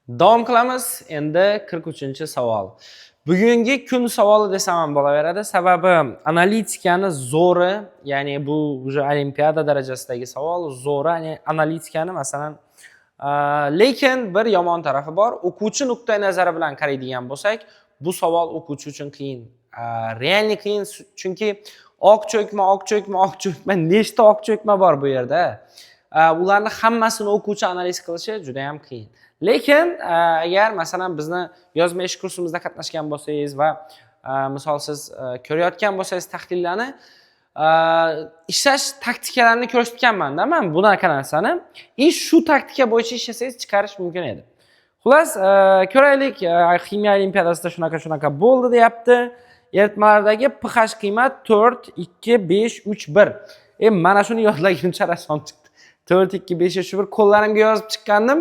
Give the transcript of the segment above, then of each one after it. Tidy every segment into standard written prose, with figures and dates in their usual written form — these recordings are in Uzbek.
Davom qilamiz. Endi 43-savol. Bugungi kun savoli desam ham bo'laveradi. Sababi analitikani zo'ri, ya'ni bu уже olimpiada darajasidagi savol, zo'ri, ya'ni analitikani masalan, lekin bir yomon tarafi bor. O'quvchi nuqtai nazari bilan qaraydigan bo'lsak, bu savol o'quvchi uchun qiyin. Realni qiyin, chunki oq cho'kma, nechta oq cho'kma bor bu yerda. Ularni hammasini o'quvchi analiz qilishi juda ham qiyin. Lekin agar masalan bizni yozma ish kursimizda qatnashgan bo'lsangiz va misol siz ko'rayotgan bo'lsangiz tahlillarni, ishlash taktikalarini ko'rsatganman-da men bunaqa narsani. Shu taktika bo'yicha ishlasangiz chiqarish mumkin edi. Xullas, ko'raylik, ximiya olimpiadasida shunaqa bo'ldi deyapti. Eritmalardagi pH qiymat 4, 2, 5, 3, 1. Mana shuni yodlaguncha rason chiqdi. 4, 2, 5, 3, 1 qo'llarimga yozib chiqqandim.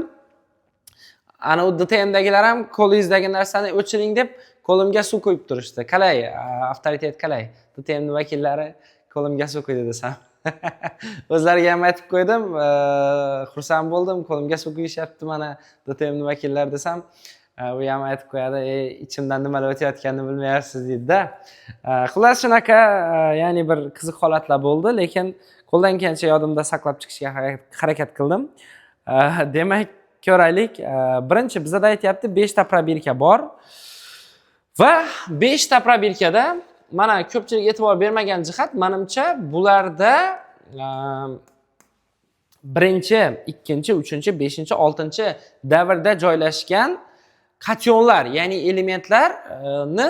Ana u DTMdagilar ham qo'lingizdagi narsani o'chiring deb qo'limga suv quyib turishdi. Qalay, avtoritet qalay? DTMning vakillari qo'limga suv quydi desam. O'zlariga ham aytib qo'ydim, xursand bo'ldim, qo'limga suv quyishyapti mana DTMning vakillari desam, u ham aytib qo'yadi, ichimdan nimalar o'tayotganini bilmayapsiz deydi-da. Xullas shunaqa, ya'ni bir qiziq holatlar bo'ldi, lekin qo'ldan kelgancha yodimda saqlab chiqishga harakat qildim. Demak, ko'raylik. Birinchi bizda aytyapti 5 ta probirka bor. Va 5 ta probirkada mana ko'pchilik e'tibor bermagan jihat, menimcha bularda birinchi, ikkinchi, uchinchi, beshinchi, oltinchi davrda joylashgan kationlar, ya'ni elementlarni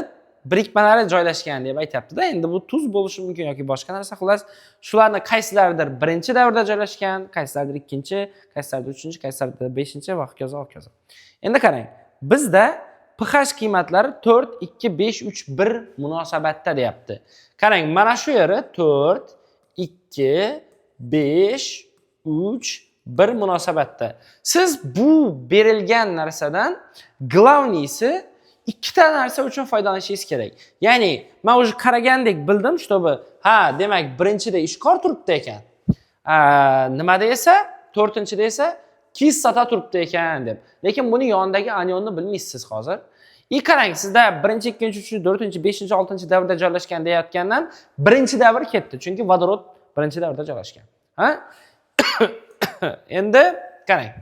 birikmalari joylashgan deb aytayapti-da. Endi bu tuz bo'lishi mumkin yoki boshqa narsa. Xullas, shularni qaysilaridir birinchi davrda joylashgan, qaysilaridir ikkinchi, qaysilaridir uchinchi, qaysilaridir beshinchi va hokazo. Endi qarang, bizda pH qiymatlari 4, 2, 5, 3, 1 munosabatda deyapti. Qarang, mana shu yeri 4, 2, 5, 3, 1 munosabatda. Siz bu berilgan narsadan glavniysi ikkita narsa uchun foydalanishingiz kerak. Ya'ni, men o'zi qaragandek bildim, чтобы, demak, birinchida ishqor turibdi ekan. Nimada esa, to'rtinchida esa kislota turibdi ekan deb. Lekin buni yonidagi anionni bilmaysiz hozir. Qarang, sizda birinchi, ikkinchi, uchinchi, to'rtinchi, beshinchi, oltinchi davrda joylashgan deyotgandan birinchi davr ketdi, chunki vodorod birinchi davrda joylashgan. Endi qarang.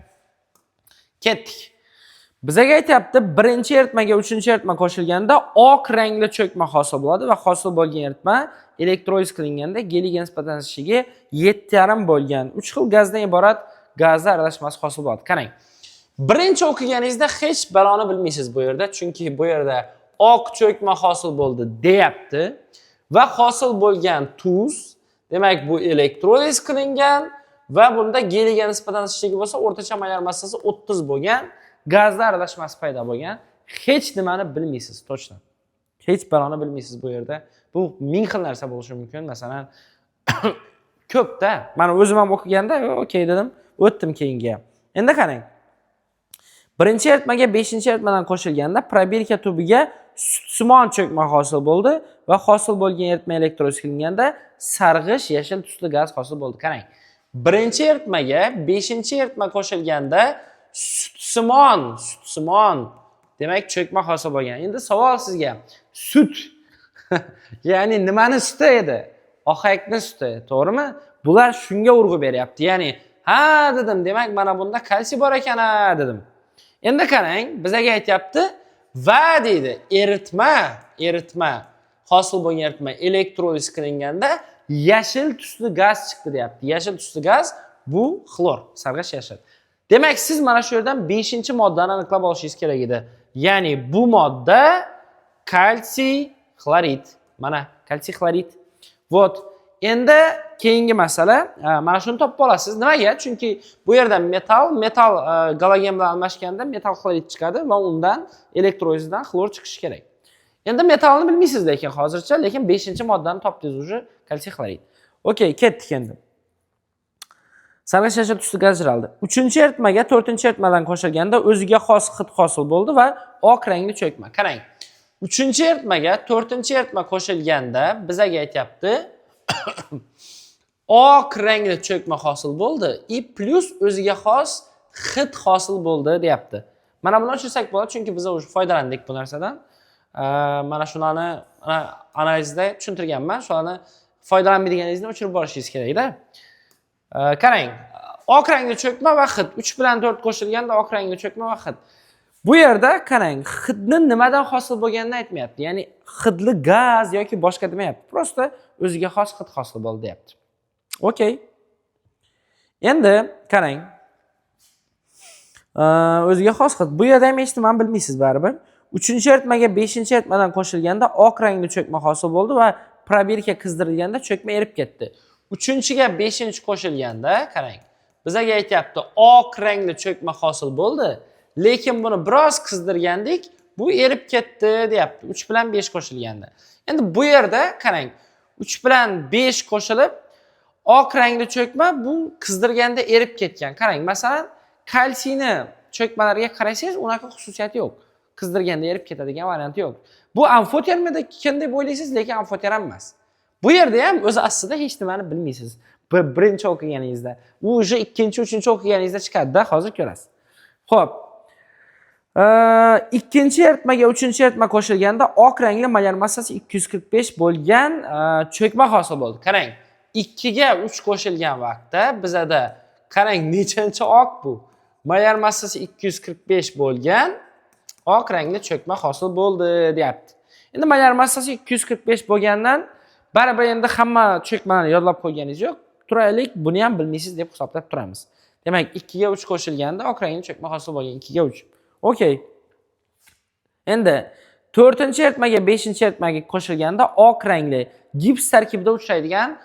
Ketdik. Bizaga aytayapti, birinchi eritmaga uchinchi eritma qo'shilganda oq rangli cho'kma hosil bo'ladi va hosil bo'lgan eritma elektroliz qilinganda geliga nisbatan zichligi 7,5 bo'lgan 3 xil gazdan iborat gazlar aralashmasi hosil bo'ladi. Qarang. Birinchi o'qiganingizda hech baloni bilmaysiz bu yerda, chunki bu yerda oq cho'kma hosil bo'ldi deyapti va hosil bo'lgan tuz, demak bu elektroliz qilingan va bunda geliga nisbatan zichligi bo'lsa o'rtacha mayor massasi 30 bo'lgan gazlar aralashmasi paydo bo'lgan. Hech nimani bilmaysiz, точно. Hech baloni bilmaysiz bu yerda. Bu ming xil narsa bo'lishi mumkin. Masalan, ko'pda. Mana o'zim ham o'qiganda, okey dedim, o'tdim keyinga. Endi qarang. Birinchi eritmaga beshinchi eritmadan qo'shilganda probirka tubiga sutsimon cho'kma hosil bo'ldi va hosil bo'lgan eritma elektroliz qilinganda sarg'ish yashil tusli gaz hosil bo'ldi. Qarang. Birinchi eritmaga beshinchi eritma qo'shilganda sutsimon demak cho'kma hosil bo'lgan. Endi savol sizga, sut ya'ni nimani suti edi? Ohakni suti, to'g'rimi? Bular shunga urg'u beryapti. Ya'ni, dedim, demak mana bunda kalsiy bor ekan, dedim. Endi qarang, bizaga aytayapti, va deydi, eritma hosil bo'lgan eritma elektroliz qilinganda yashil tusli gaz chiqdi deyapti. Yashil tusli gaz bu xlor, sarg'ish yashil. Demak, siz mana shu yerdan 5-moddani aniqlab olishingiz kerak edi. Ya'ni bu modda kalsiy xlorid. Mana kalsiy xlorid. Vot. Endi keyingi masala, mana shuni topib olasiz. Nimaga? Chunki bu yerda metal galogen bilan almashganda metal xlorid chiqadi va undan elektrolizdan xlor chiqishi kerak. Endi metalni bilmaysiz lekin hozircha, lekin 5-moddani topdingiz уже kalsiy xlorid. Okey, ketdik endi. Sarg'ish yashil tusli gaz jiraldi. 3-eritmaga 4-eritmadan qo'shilganda o'ziga xos hid hosil bo'ldi va oq rangli cho'kma. Qarang. 3-eritmaga 4-eritma qo'shilganda bizaga aytayapti, oq rangli cho'kma hosil bo'ldi. Plus o'ziga xos hid hosil bo'ldi deyapti. Mana buni o'chirsak bo'ladi, chunki biz o'sha foydalandik bu narsadan. Mana shularni analizda tushuntirganman. Shularni foydalanmaydiganingizni o'chirib borishingiz kerak-da. Qarang, oq rangli cho'kma va hid 3 bilan 4 qo'shilganda oq rangli cho'kma va hid. Bu yerda qarang, hidni nimadan hosil bo'lganini aytmayapti. Ya'ni hidli gaz yoki boshqa demayapti. Prosta o'ziga xos hid hosil bo'ldi deyapti. Okey. Endi qarang. O'ziga xos hid. Bu yerda ham hech nimani bilmaysiz baribir. 3-eritmaga 5-eritmadan qo'shilganda oq rangli cho'kma hosil bo'ldi va probirka qizdirilganda cho'kma erib ketdi. 3-ga 5 qo'shilganda qarang. Bizga aytayapti, oq rangli cho'kma hosil bo'ldi, lekin buni biroz qizdirgandik, bu erib ketdi deyapti. 3 bilan 5 qo'shilganda. Endi bu yerda qarang, 3 bilan 5 qo'shilib oq rangli cho'kma bu qizdirganda erib ketgan. Qarang, masalan, kalsiyni cho'kmalarga qarasangiz, unaqa xususiyati yo'q. Qizdirganda erib ketadigan varianti yo'q. Bu amfotermidagi deb o'ylaysiz, lekin amfoteram emas. Bu yerda ham o'zi aslida hech nimani bilmaysiz. Birinchi o'qiganingizda, u o'sha ikkinchi, uchinchi o'qiganingizda chiqadi-da, hozir ko'rasiz. Xo'p. Ikkinchi eritmaga 3-eritma qo'shilganda oq rangli molar massasi 245 bo'lgan cho'kma hosil bo'ldi. Qarang, 2 ga 3 qo'shilgan vaqtda bizada qarang nechanchi oq bu? Molar massasi 245 bo'lgan oq rangli cho'kma hosil bo'ldi deyapti. Endi molar massasi 245 bo'lgandan baribir endi hamma cho'kmalarni yodlab qo'yganingiz yo'q. Turaylik, buni ham bilmaysiz deb hisoblab turamiz. Demak, 2 ga 3 qo'shilganda oq rangli cho'kma hosil bo'lgan 2 ga 3. Okey. Endi 4-eritmaga 5-eritmaga qo'shilganda oq rangli gips tarkibida uchraydigan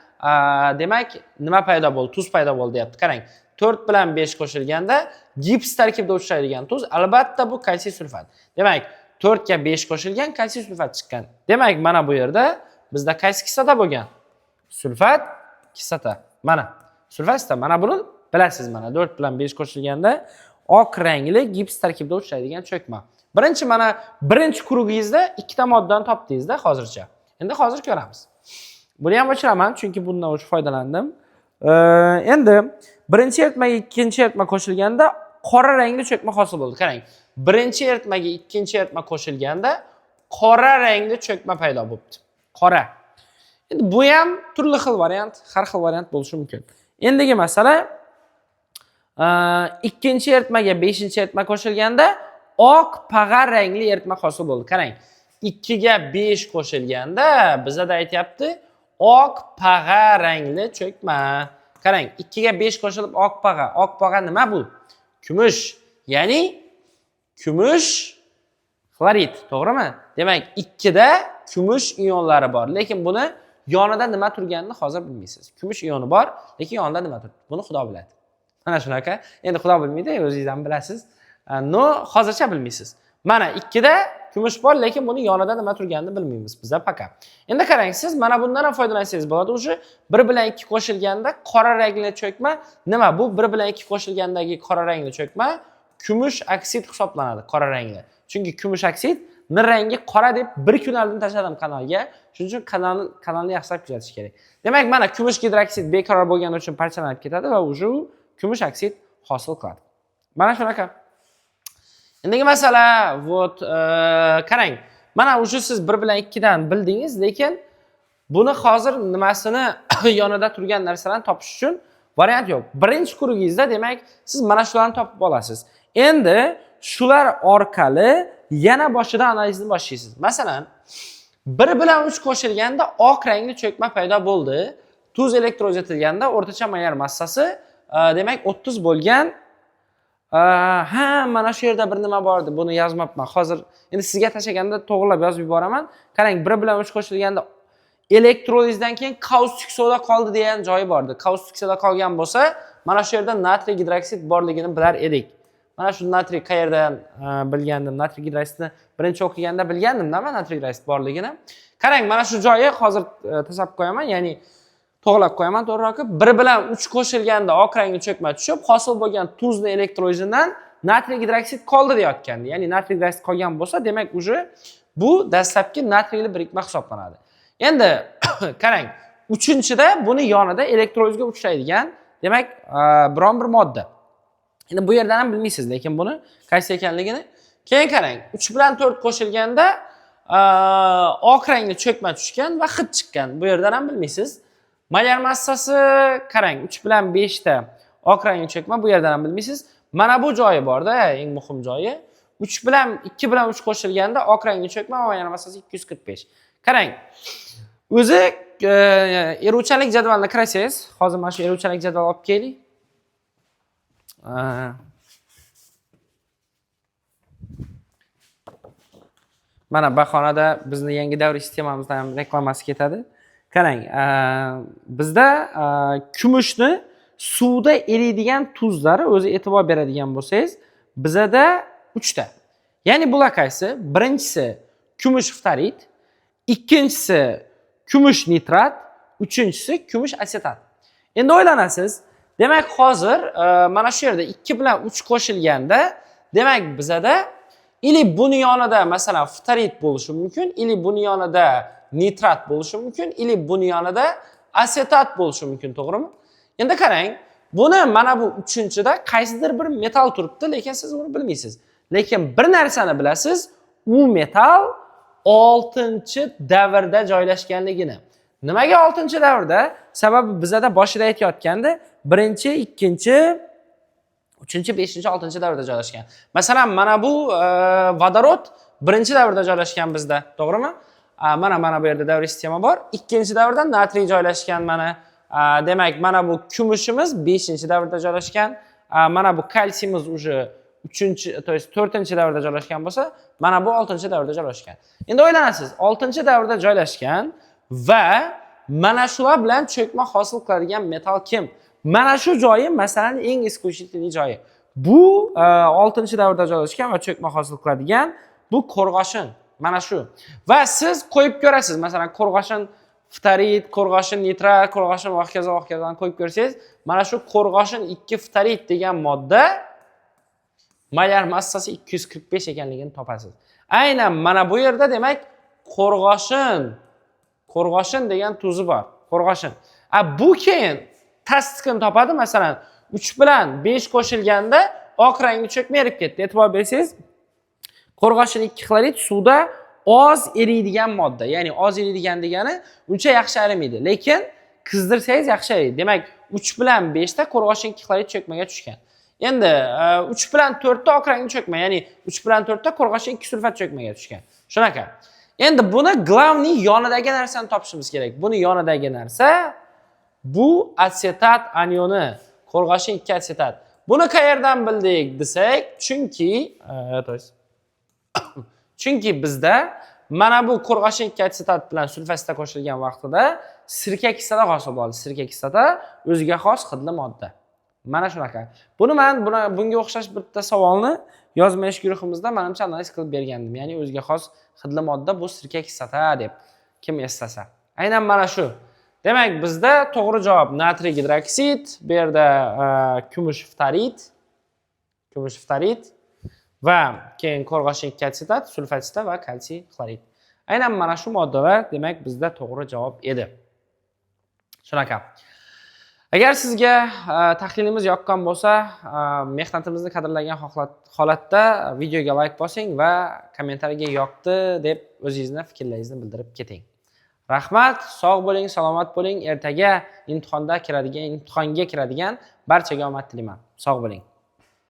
demak nima paydo bo'ldi? Tuz paydo bo'ldi deyapti. Qarang, 4 bilan 5 qo'shilganda gips tarkibida uchraydigan tuz, albatta bu kalsiy sulfat. Demak, 4 ga 5 qo'shilgan kalsiy sulfat chiqqan. Demak, mana bu yerda bizda qaysi kislota bo'lgan? Sulfat kislota. Mana sulfat kislota. Mana buni bilasiz, mana 4 bilan 5 qo'shilganda oq rangli gips tarkibida uchraydigan cho'kma. Birinchi kurugingizda ikkita moddani topdingizda hozircha. Endi hozir ko'ramiz. Buni ham o'chiraman, chunki bundan o'sha foydalandim. Endi birinchi eritmaga ikkinchi eritma qo'shilganda qora rangli cho'kma hosil bo'ldi. Qarang, birinchi eritmaga ikkinchi eritma qo'shilganda qora rangli cho'kma paydo bo'ldi. Qora. Endi bu ham turli xil variant, har xil variant bo'lishi mumkin. Endigi masala ikkinchi eritmaga 5-eritma qo'shilganda oq pag'ar rangli eritma hosil bo'ldi. Qarang, 2 ga 5 qo'shilganda bizada aytayapti, oq pag'ar rangli cho'kma. Qarang, 2 ga 5 qo'shilib oq pag'a. Oq pag'a nima bu? Kumush. Ya'ni kumush xlorid, to'g'rimi? Demak, 2 da kumush ionlari bor, lekin buni yonida nima turganini hozir bilmaysiz. Kumush ioni bor, lekin yonida nima turibdi? Buni Xudo biladi. Mana shunaqa. Endi Xudo bilmaydi, o'zingiz ham bilasiz. No, hozircha bilmaysiz. Mana 2 da kumush bor, lekin buni yonida nima turganini bilmaymiz biz faqat. Endi qarang, siz mana bundan ham foydalansangiz bo'ladi. O'sha 1 bilan 2 qo'shilganda qora rangli cho'kma nima? Bu 1 bilan 2 qo'shilgandagi qora rangli cho'kma kumush oksid hisoblanadi, qora rangli. Chunki kumush oksid rangi qora deb bir kun oldin tashladim kanalga. Shuning uchun kanalni yaxshilab kuzatish kerak. Demak, mana kumush gidroksid beqaror bo'lgani uchun parchalanib ketadi va o'sha kumush oksid hosil qiladi. Mana shunaqa. Endigi masala, qarang. Mana o'sha siz 1 bilan 2 dan bildingiz, lekin buni hozir nimasini yonida turgan narsalarni topish uchun variant yo'q. Birinchi kurugingizda demak, siz mana shularni topib olasiz. Endi shular orqali yana boshida analizni boshlaysiz. Masalan, 1 bilan 3 qo'shilganda oq rangli cho'kma paydo bo'ldi. Tuz elektrozitilganda o'rtacha molar massasi demak 30 bo'lgan. Mana shu yerda bir nima bor edi, buni yozmabman. Hozir endi sizga tashlaganda to'g'rilab yozib yuboraman. Qarang, 1 bilan 3 qo'shilganda elektrolizdan keyin kaustik soda qoldi degan joyi bor edi. Kaustik soda qolgan bo'lsa, mana shu yerda natriy gidroksid borligini bilar edik. Mana shu natriy qayerdan bilgandim? Natriy gidroksidni birinchi o'qiganda bilgandim-da, men natriy gidroksid borligini. Qarang, mana shu joyi hozir tashlab qo'yaman, ya'ni to'g'rilab qo'yaman, to'g'riroq. 1 bilan 3 qo'shilganda oq rangli cho'kma tushib, hosil bo'lgan tuzni elektrolizidan natriy gidroksid qoldi deyotgandi. Ya'ni natriy gidroksid qolgan bo'lsa, demak, uje bu dastlabki natriyli birikma hisoblanadi. Endi qarang, 3-da buni yonida elektrolizga uchraydigan, demak, biron bir modda. Endi bu yerdan ham bilmaysiz, lekin buni qaysi ekanligini. Keyin qarang, 3 bilan 4 qo'shilganda oq rangli cho'kma tushgan va hid chiqqan. Bu yerdan ham bilmaysiz. Molar massasi qarang, 3 bilan 5 ta oq rangli cho'kma, bu yerdan ham bilmaysiz. Mana bu joyi borda, eng muhim joyi. 2 bilan 3 qo'shilganda oq rangli cho'kma va molar massasi 245. Qarang. O'zi eruvchanlik jadvalini qarasangiz, hozir mana shu eruvchanlik jadval olib keling. Mana bahonada bizni yangi davr sistemamizdan ham reklamasi ketadi. Qarang, bizda kumushni suvda eriydigan tuzlari o'zi e'tibor beradigan bo'lsangiz, bizada 3 ta. Ya'ni bular qaysi? Birinchisi kumush ftarit, ikkinchisi kumush nitrat, uchinchisi kumush asetat. Endi o'ylanasiz, demak hozir mana shu yerda 2 bilan 3 qo'shilganda, demak bizada ili buni yonida masalan ftarit bo'lishi mumkin, ili buni yonida nitrat bo'lishi mumkin, ili buni yonida asetat bo'lishi mumkin, to'g'rimi? Endi qarang, buni mana bu 3-da qaysidir bir metal turibdi, lekin siz uni bilmaysiz. Lekin bir narsani bilasiz, u metal 6-davrda joylashganligini. Nimaga 6-davrda? Sababi bizada boshida aytayotganda 1-2 3-chi, 5-chi, 6-chi davrda joylashgan. Masalan, mana bu vodorod 1-davrda joylashgan bizda, to'g'rimi? Mana bu yerda davriy sistema bor. 2-davrda natriy joylashgan mana. Demak, mana bu kumushimiz 5-davrda joylashgan. Mana bu kalsiyimiz уже 4-davrda joylashgan bo'lsa, mana bu 6-davrda joylashgan. Endi o'ylanasiz, 6-davrda joylashgan va mana shular bilan cho'kma hosil qiladigan metal kim? Mana shu joyi masalan eng исключительный joyi. Bu 6-davrda joylashgan va cho'kma hosil qiladigan bu qo'rg'oshin. Mana shu. Va siz qo'yib ko'rasiz, masalan qo'rg'oshin ftarit, qo'rg'oshin nitrat, qo'rg'oshin va hokazodan qo'yib ko'rsangiz, mana shu qo'rg'oshin 2 ftarit degan modda molar massasi 245 ekanligini topasiz. Aynan mana bu yerda demak qo'rg'oshin degan tuzi bor. Qo'rg'oshin. Bu keyin tasdiqini topadi, masalan 3 bilan 5 qo'shilganda oq rangli cho'kma erib ketdi. E'tibor bersangiz, qo'rg'oshin 2 xlorid suvda oz eriydigan modda. Ya'ni oz eriydigan degani uncha yaxshi arimaydi, lekin qizdirsangiz yaxshi eriydi. Demak, 3 bilan 5 ta qo'rg'oshin 2 xlorid cho'kmaga tushgan. Endi 3 bilan 4 ta oq rangli cho'kma, ya'ni 3 bilan 4 ta qo'rg'oshin 2 sulfat cho'kmaga tushgan. Shunaqa. Endi buni glavniy yonidagi narsani topishimiz kerak. Buni yonidagi narsa bu asetat anioni, qo'rg'oshin 2 asetat. Buni qayerdan bildik desak, chunki bizda mana bu qo'rg'oshin 2 asetat bilan sulfatda qo'shilgan vaqtida sirka kislota hosil bo'ldi. Sirka kislota o'ziga xos hidli modda. Mana shunaqa. Bunga o'xshash bitta savolni yozma ish guruhimizda menimcha analiz qilib bergandim. Ya'ni o'ziga xos hidli modda bu sirka kislota deb kim eslasa. Aynan mana shu. Demak, bizda to'g'ri javob natriy gidroksid, bu yerda kumush ftarit va keyin qo'rg'oshin 2 asetat, sulfatida va kalsiy xlorid. Aynan mana shu moddalar demak bizda to'g'ri javob edi. Shunaqa. Agar sizga tahlilimiz yoqqan bo'lsa, mehnatimizni qadrlagan holatda videoga like bosing va kommentariyaga yoqdi deb o'zingizni fikrlaringizni bildirib keting. Rahmat, sog' bo'ling, salomat bo'ling. Ertaga imtihonga kiradigan barchaga omad tilayman. Sog' bo'ling.